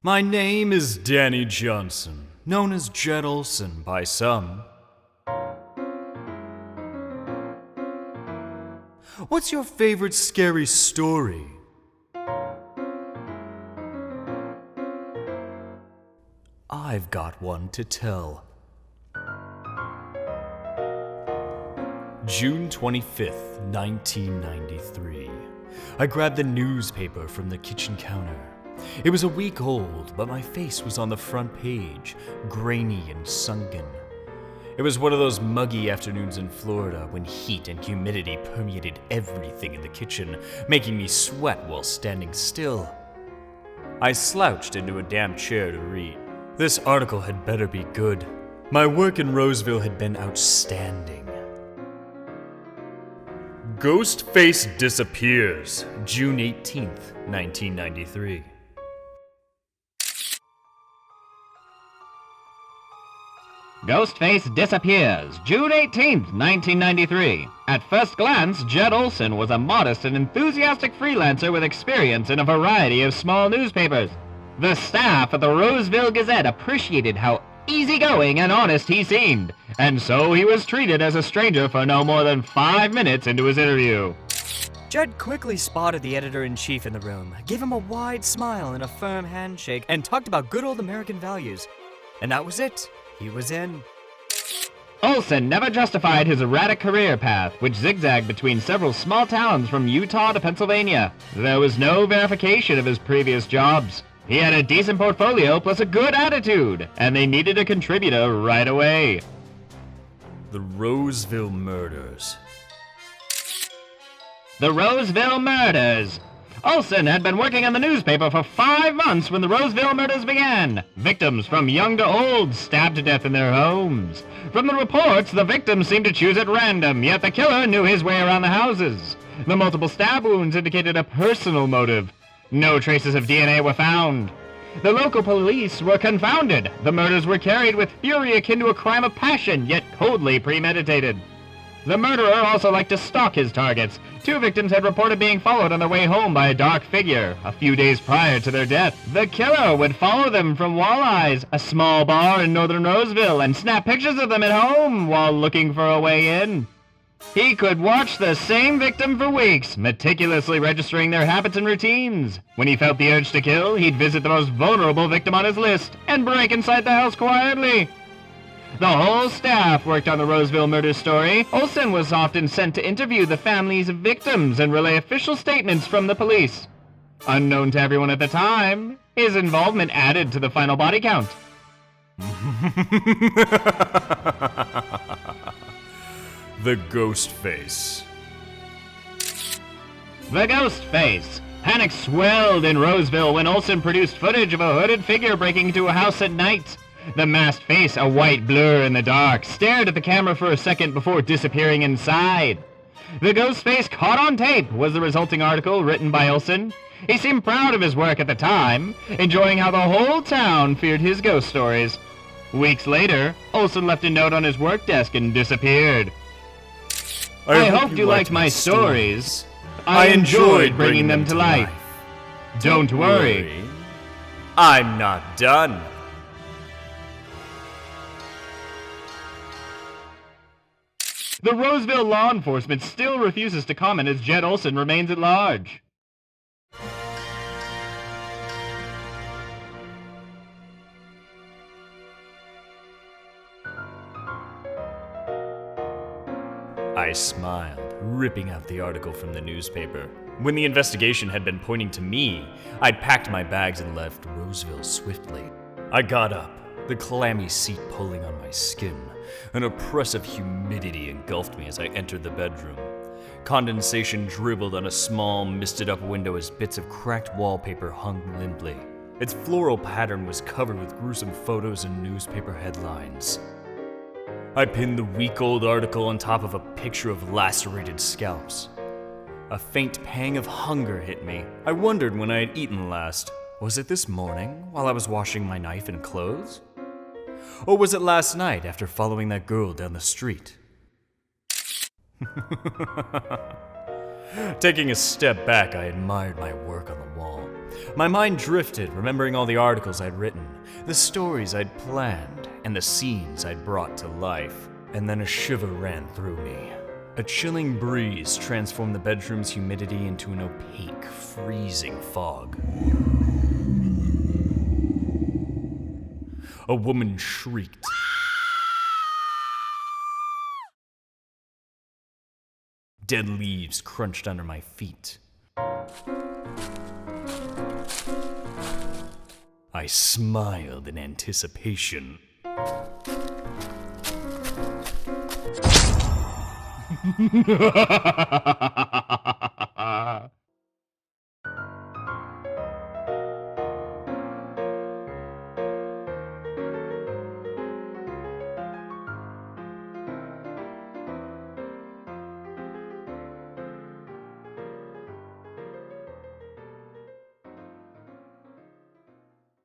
My name is Danny Johnson, known as Jed Olson by some. What's your favorite scary story? I've got one to tell. June 25th, 1993. I grabbed the newspaper from the kitchen counter. It was a week old, but my face was on the front page, grainy and sunken. It was one of those muggy afternoons in Florida when heat and humidity permeated everything in the kitchen, making me sweat while standing still. I slouched into a damp chair to read. This article had better be good. My work in Roseville had been outstanding. Ghostface disappears, June 18th, 1993. Ghostface disappears, June 18th, 1993. At first glance, Jed Olson was a modest and enthusiastic freelancer with experience in a variety of small newspapers. The staff at the Roseville Gazette appreciated how easygoing and honest he seemed, and so he was treated as a stranger for no more than 5 minutes into his interview. Jed quickly spotted the editor-in-chief in the room, gave him a wide smile and a firm handshake, and talked about good old American values. And that was it. He was in. Olson never justified his erratic career path, which zigzagged between several small towns from Utah to Pennsylvania. There was no verification of his previous jobs. He had a decent portfolio plus a good attitude, and they needed a contributor right away. The Roseville Murders. The Roseville Murders. Olson had been working on the newspaper for 5 months when the Roseville murders began. Victims from young to old stabbed to death in their homes. From the reports, the victims seemed to choose at random, yet the killer knew his way around the houses. The multiple stab wounds indicated a personal motive. No traces of DNA were found. The local police were confounded. The murders were carried with fury akin to a crime of passion, yet coldly premeditated. The murderer also liked to stalk his targets. 2 victims had reported being followed on their way home by a dark figure a few days prior to their death. The killer would follow them from Walleyes, a small bar in northern Roseville, and snap pictures of them at home while looking for a way in. He could watch the same victim for weeks, meticulously registering their habits and routines. When he felt the urge to kill, he'd visit the most vulnerable victim on his list and break inside the house quietly. The whole staff worked on the Roseville murder story. Olson was often sent to interview the families of victims and relay official statements from the police. Unknown to everyone at the time, his involvement added to the final body count. The Ghostface. The Ghostface. Panic swelled in Roseville when Olson produced footage of a hooded figure breaking into a house at night. The masked face, a white blur in the dark, stared at the camera for a second before disappearing inside. The Ghostface caught on tape was the resulting article written by Olson. He seemed proud of his work at the time, enjoying how the whole town feared his ghost stories. Weeks later, Olson left a note on his work desk and disappeared. I hope you liked my stories. I enjoyed bringing them to life. Don't worry. I'm not done. The Roseville law enforcement still refuses to comment as Jed Olson remains at large. I smiled, ripping out the article from the newspaper. When the investigation had been pointing to me, I'd packed my bags and left Roseville swiftly. I got up, the clammy seat pulling on my skin. An oppressive humidity engulfed me as I entered the bedroom. Condensation dribbled on a small, misted-up window as bits of cracked wallpaper hung limply. Its floral pattern was covered with gruesome photos and newspaper headlines. I pinned the week-old article on top of a picture of lacerated scalps. A faint pang of hunger hit me. I wondered when I had eaten last. Was it this morning, while I was washing my knife and clothes? Or was it last night after following that girl down the street? Taking a step back, I admired my work on the wall. My mind drifted, remembering all the articles I'd written, the stories I'd planned, and the scenes I'd brought to life. And then a shiver ran through me. A chilling breeze transformed the bedroom's humidity into an opaque, freezing fog. A woman shrieked. Dead leaves crunched under my feet. I smiled in anticipation.